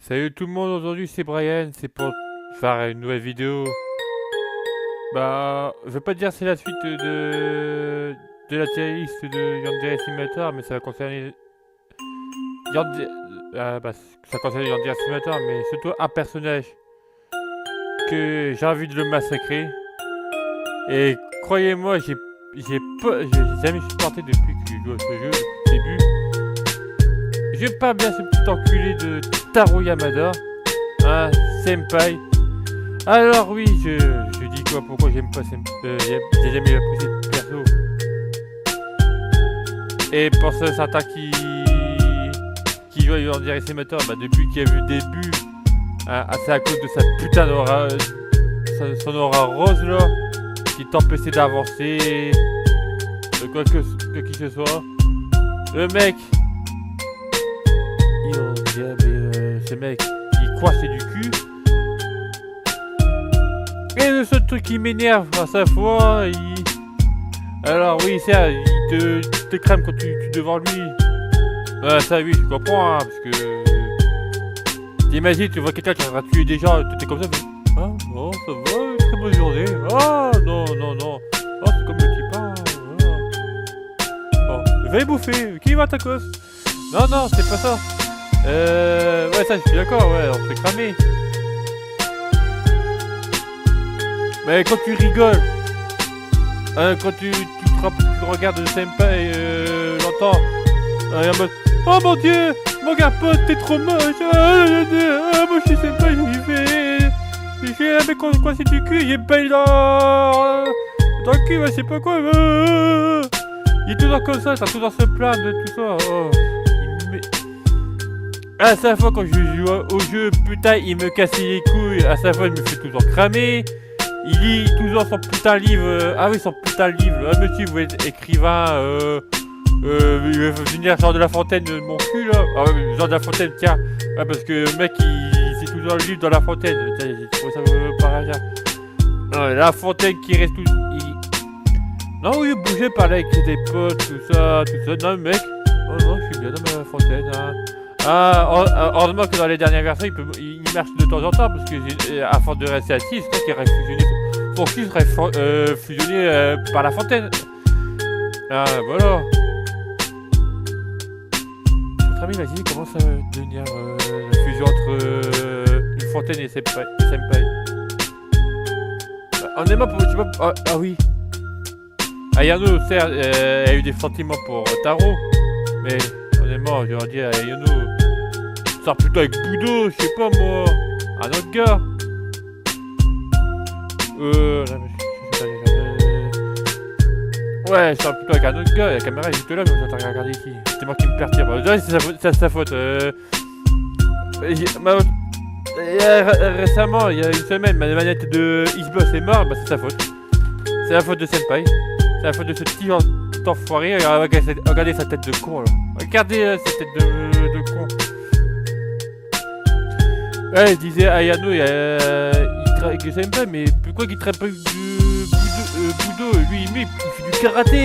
Salut tout le monde, aujourd'hui c'est Brian, c'est pour faire une nouvelle vidéo. Bah, je vais pas te dire c'est la suite de la tier list de Yandere Simulator, mais ça va concerner ça concerne Yandere Simulator, mais surtout un personnage que j'ai envie de le massacrer. Et croyez-moi, j'ai jamais supporté depuis que je joue à ce jeu, depuis le début. J'aime pas bien ce petit enculé de Taro Yamada, hein, Senpai. Alors oui, je dis quoi, pourquoi j'aime pas Senpai, j'ai jamais apprécié ce perso. Et pour certains qui jouent à Yandere Simulator, bah depuis qu'il y a vu le début, hein, c'est à cause de sa putain d'aura, son aura rose là, qui t'empêchait d'avancer, de quoi que qui ce soit. Le mec, ce mec, il coincé du cul. Et le seul truc qui m'énerve à sa fois, alors oui, ça, il te crème quand tu devant lui. Bah ça oui, je comprends, hein, parce que... T'imagines, tu vois quelqu'un qui va tuer des gens, t'es comme ça, mais... Ah, non, ça va, très bonne journée. Ah, non. Oh, c'est comme le type, ah, voilà. Oh, va y bouffer, qui va ta cause? Non, c'est pas ça. Ouais, ça, je suis d'accord, ouais, on s'est cramé. Mais quand tu rigoles, hein, quand tu regardes le senpai, l'entends, en mode, oh mon dieu, mon gars pote, t'es trop moche, moi je suis senpai, j'ai un mec coincé du cul, il est belle dans le cul, je sais pas quoi, il est toujours comme ça, t'as toujours se plaindre de tout ça, oh. À chaque fois quand je joue au jeu, putain, il me cassait les couilles. À chaque fois, il me fait toujours cramer. Il lit toujours son putain de livre. Ah oui, son putain de livre. Ah, monsieur, vous êtes écrivain. Il veut venir genre de la fontaine de mon cul là. Ah ouais, genre de la fontaine, tiens. Ouais, parce que le mec, c'est toujours le livre dans la fontaine. J'ai trouvé ça par hasard. Non, la fontaine qui reste tout. Non, oui, bouger, parler avec des potes, tout ça. Non, le mec. Oh non, je suis bien dans ma fontaine. Hein. Ah, heureusement que dans les dernières versions, il marche de temps en temps, parce que à force de rester assis, c'est qu'il aurait fusionné. Son fils serait fusionné par la fontaine. Ah, voilà. Votre ami, vas-y, comment ça va devenir la fusion entre une fontaine et senpai. Honnêtement, je sais pas. Ah oui. Ayano, certes, a eu des sentiments pour Taro, mais honnêtement, j'aurais dit à Ayano, sors plutôt avec Budo, je sais pas moi, un autre gars. Ouais, je sors plutôt avec un autre gars, la caméra est juste là, mais je t'en regarder ici. C'est moi qui me perturbe. Ouais, c'est sa faute. Récemment, il y a une semaine, ma manette de Xbox est morte, bah c'est sa faute. C'est la faute de Senpai. C'est la faute de ce petit enfoiré. Regardez sa tête de con là. Regardez sa tête de con. Ouais, il disait Ayano, il travaille avec Senpai, mais pourquoi il travaille pas avec Budo? Lui, il fait du karaté.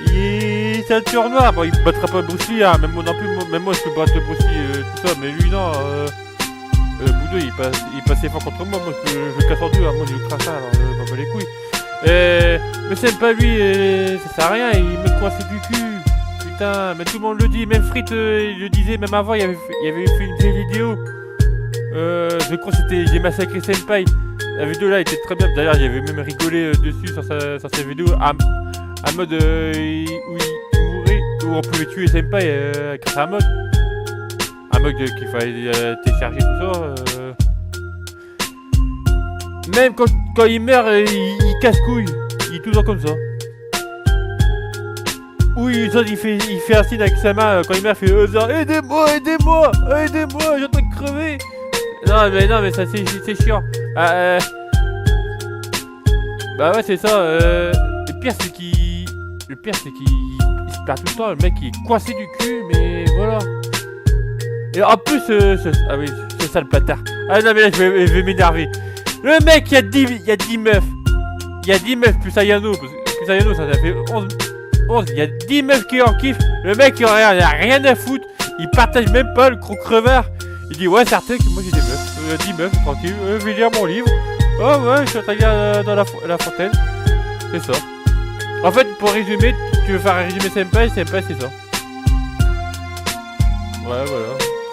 Il est ceinture noire. Bon, il battra pas Bruce Lee, hein. Même moi non plus. Même moi, je peux battre Bruce Lee, tout ça. Mais lui, non. Budo, il passait fort contre moi. Moi, je le casse en deux. Hein. Moi, j'ai le crachat, alors je m'en bats les couilles. Mais Senpai, lui, ça sert à rien. Il me coince du cul. Putain, mais tout le monde le dit. Même Frit, il le disait. Même avant, il avait fait une vieille vidéo. Je crois que c'était J'ai massacré Senpai. La vidéo là était très bien. D'ailleurs, j'avais même rigolé dessus sur sa vidéo. À mode où il mourait, où on pouvait tuer Senpai grâce à un mode. Un mode qu'il fallait télécharger tout ça. Même quand il meurt, il casse couille. Il est toujours comme ça. Oui, il fait un signe avec sa main quand il meurt, il fait aidez-moi, j'ai en train de crever. Non mais ça c'est chiant. Bah ouais c'est ça. Le pire c'est qu'il se perd tout le temps. Le mec il est coincé du cul, mais voilà. Et en plus ah oui, ce sale bâtard. Ah non mais là je vais m'énerver. Le mec il y a 10 meufs. Il y a 10 meufs plus Ayano. Plus Ayano ça fait 11. Il y a 10 meufs qui en kiffent. Le mec il en a rien à foutre. Il partage même pas le gros crevard. Il dit ouais, certain que moi j'ai des meufs. 10 meufs, tranquille. Je vais lire mon livre. Oh ouais, je suis en train de lire dans la fontaine. C'est ça. En fait, pour résumer, tu veux faire un résumé Senpai, c'est ça. Ouais, voilà.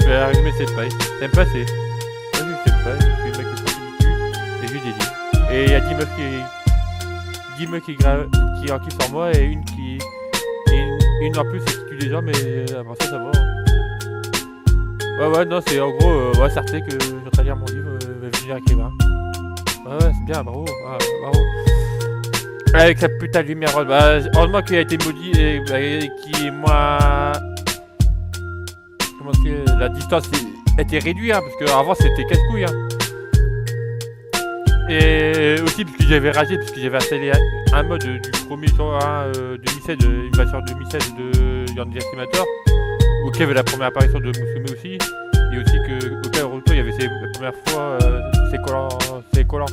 Je vais résumer Senpai. Senpai, c'est. Moi, je suis Senpai, je suis le mec qui porte du cul. Et j'ai des livres. Et il y a 10 meufs qui en kiffent sur moi et une qui. Et une en plus qui tue des gens, mais avant ça va. Ouais, non, c'est en gros, ouais, certain que je suis en train de lire mon livre, venir écrivain. Ouais, c'est bien, bravo. Bravo. Avec la putain de lumière rose. Bah, heureusement qu'il a été maudit et qui est moins. Comment est-ce que la distance était réduite, hein, parce qu'avant c'était casse-couille. Hein. Et aussi parce que j'avais ragé, parce que j'avais installé un mode du premier jour 2016, une version 2016 de Yann Estimator, où il y avait la première apparition de Musume aussi, et aussi que au cas où retour il y avait la première fois c'est collant.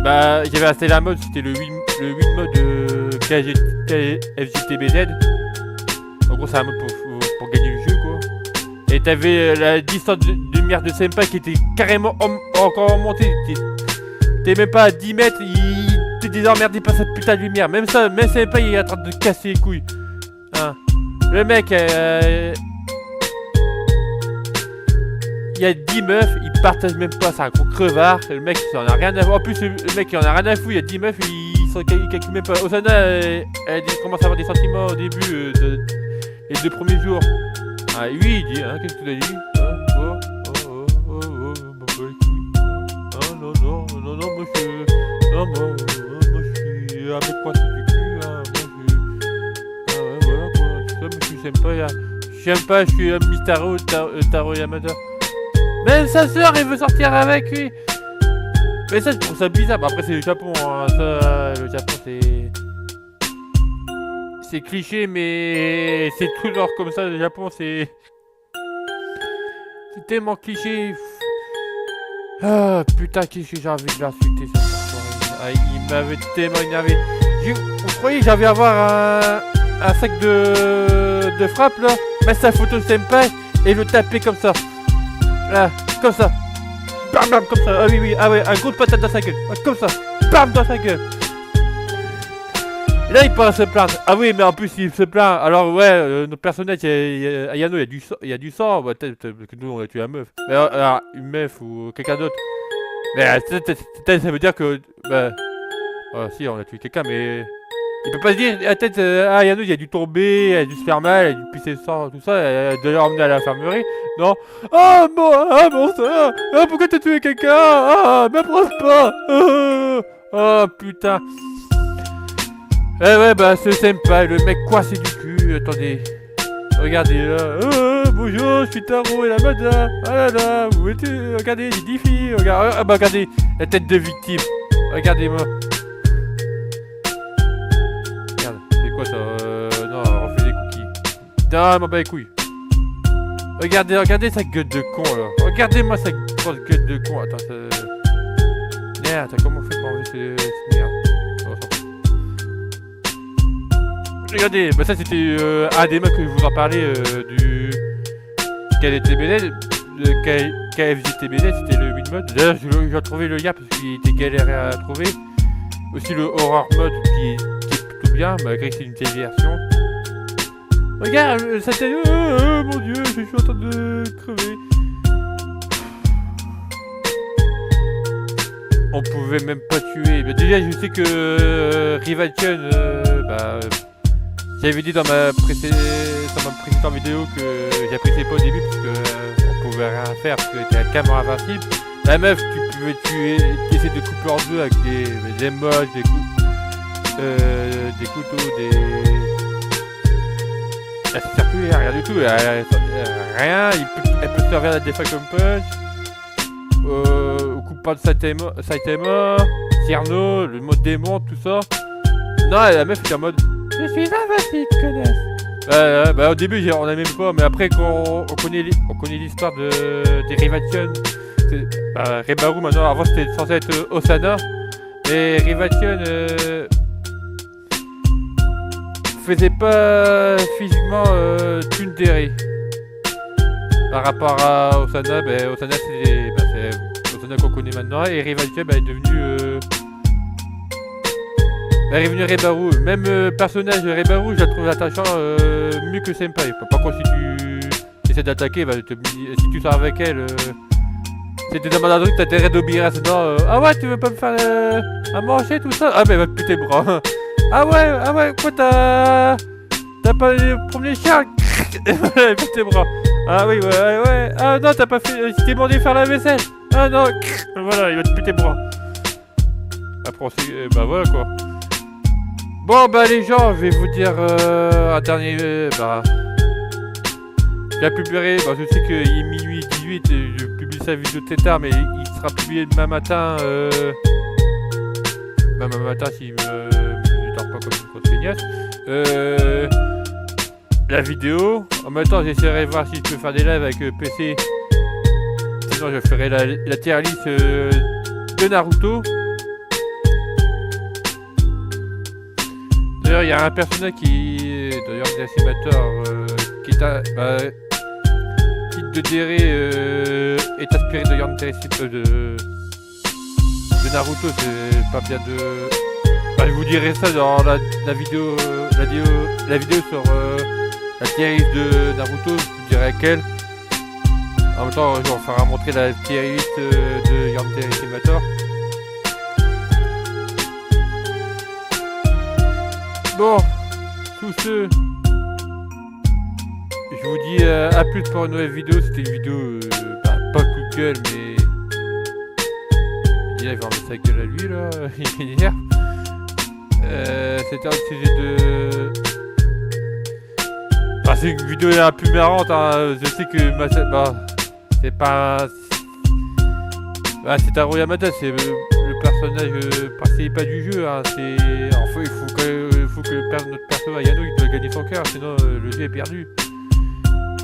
Bah j'avais installé un mode, c'était le 8 mode FJTBZ. En gros c'est un mode pour gagner le jeu quoi. Et t'avais la distance de lumière de Senpai qui était carrément encore montée. T'es même pas à 10 mètres, t'es déjà emmerdé par cette putain de lumière. Même Senpai il est en train de casser les couilles. Hein. Le mec, il y a 10 meufs, il partage même pas, c'est un gros crevard. Le mec il en a rien à foutre. En plus le mec il en a rien à foutre, il y a 10 meufs, il calcule même pas. Osana elle commence à avoir des sentiments au début les 2 premiers jours. Ah oui, il dit, hein, qu'est-ce que tu as dit? Non, moi je suis un mec pointu du cul, hein, ouais, voilà quoi, c'est ça, mais je j'aime pas, je suis Taro Yamada. Même sa soeur, elle veut sortir avec lui. Mais ça, je trouve ça bizarre, après c'est le Japon, hein, ça, le Japon c'est cliché, mais c'est tout genre comme ça, le Japon, c'est tellement cliché. Ah putain, qu'est-ce que j'ai envie de l'insulter cette soirée. Ah, il m'avait tellement énervé. Vous croyez que j'avais avoir un sac de frappe là, mettre sa photo de Senpai et le taper comme ça. Là, comme ça. Bam bam comme ça. Ah oui, ah ouais, un gros de patate dans sa gueule. Ah, comme ça. Bam dans sa gueule. Et là il part se plaindre. Ah oui, mais en plus il se plaint. Alors ouais, notre personnage, à Yano, il y a du sang. Bah, peut-être que nous on a tué une meuf. Mais alors, une meuf ou quelqu'un d'autre. Mais ça veut dire que... Bah... Oh, si, on a tué quelqu'un, mais... Il peut pas se dire, peut-être, Yano, il a dû tomber, il a dû se faire mal, il a dû pisser le sang, tout ça, elle a dû l'emmener à l'infirmerie. Non. Oh bon sang. Pourquoi t'as tué quelqu'un? M'approche pas. Oh putain. Ouais, bah ce Senpai, le mec coincé du cul, attendez. Regardez là. Bonjour, je suis Taro et la Mada. Ah là, où es-tu? Regardez, j'ai 10 filles. Regardez, la tête de victime. Regardez-moi. Regarde, c'est quoi ça? Non, on refait des cookies. Non, m'en bats les couilles. Regardez sa gueule de con là. Regardez-moi sa grosse gueule de con. Attends, ça... Merde, comment on fait pour enlever cette merde? Regardez, bah ça c'était un des mecs que je vous en parlais du KLTBZ, le KFJTBZ, c'était le 8 mode. D'ailleurs j'ai retrouvé le lien parce qu'il était galéré à trouver. Aussi le horror mode qui est plutôt bien, malgré que c'est une telle version. Regarde, ça t'est... mon dieu, je suis en train de crever. On pouvait même pas tuer. Bah, déjà je sais que Rivalchen, j'avais dit dans ma précédente vidéo que j'appréciais pas au début parce que on pouvait rien faire parce que t'es carrément invincible. La meuf, tu pouvais tuer, essayer de couper en deux avec des moches, des couteaux, Elle se sert plus, rien du tout, rien, elle peut se servir la Defa comme punch, au coupant de Saitama, Cyrano, le mode démon, tout ça. Non, la meuf était en mode... Je suis invincible, connasse. Bah au début on a même pas, mais après quand on connaît l'histoire des Rivalchen, Rebaru maintenant, avant c'était censé être Osana, et Rivalchen faisait pas physiquement tsundere. par rapport à Osana, Osana c'est Osana qu'on connaît maintenant, et Rivalité est devenu Rebaru. Même personnage Rebaru, je la trouve attachant mieux que Senpai. Par contre, si tu essaies d'attaquer, si tu sors avec elle, si tu demandes un truc, t'as intérêt d'obéir, sinon ah ouais, tu veux pas me faire à manger tout ça? Ah va te péter le bras. Ah ouais, quoi t'as pas promené le chien? Voilà, pète tes bras. Ah oui, ouais. Ah non, t'as pas fait. Tu t'es demandé de faire la vaisselle. Ah non, voilà, il va te péter le bras. Après, on sait. Voilà quoi. Bon, les gens, je vais vous dire un dernier. La publierai. Je sais qu'il est minuit 18. Je publie sa vidéo très tard, mais il sera publié demain matin. Demain matin, si je dors pas comme une grosse feignasse. La vidéo. En même temps, j'essaierai de voir si je peux faire des lives avec PC. Sinon, je ferai la tier list de Naruto. D'ailleurs, il y a un personnage qui, d'ailleurs, des animateurs, qui de Dere est inspiré de Yandere de Naruto. C'est pas bien de. Je vous dirai ça dans la vidéo sur la tier list de Naruto. Je vous dirai laquelle. En même temps, je vais faire montrer la tier list de Yandere Simulator. Bon, tous ceux, je vous dis à plus pour une nouvelle vidéo. C'était une vidéo, pas coup de gueule, mais il va me mettre sa gueule à lui là, il m'énerve. C'était un sujet de. C'est une vidéo un peu marrante, hein. Je sais que c'est pas. C'est Taro Yamada, c'est le personnage principal du jeu. Hein. Enfin, il faut que notre perso Ayano il doit gagner son cœur, sinon le jeu est perdu.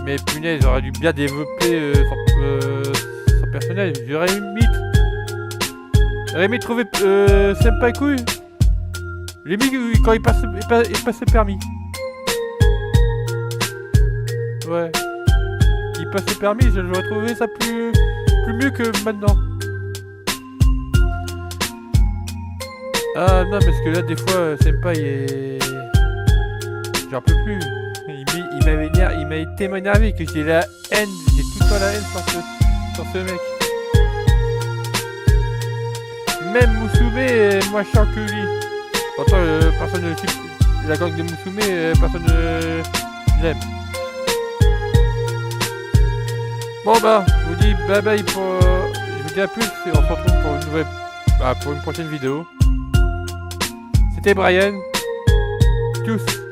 Mais punaise, j'aurais dû bien développer son personnage. J'aurais aimé trouver Senpai Kui. Limite quand il passe le permis. Ouais. Il passe le permis, je vais trouver ça plus mieux que maintenant. Ah non, parce que là des fois Senpai est. J'en peux plus. Il m'a été énervé que j'ai la haine, j'ai tout le temps la haine sur ce mec. Même Musume est moins chiant que lui. Pourtant personne ne kiffe la gang de Musume, personne ne l'aime. Bon je vous dis bye bye je vous dis à plus et on se retrouve pour une prochaine vidéo. C'était Brian. Tchuss.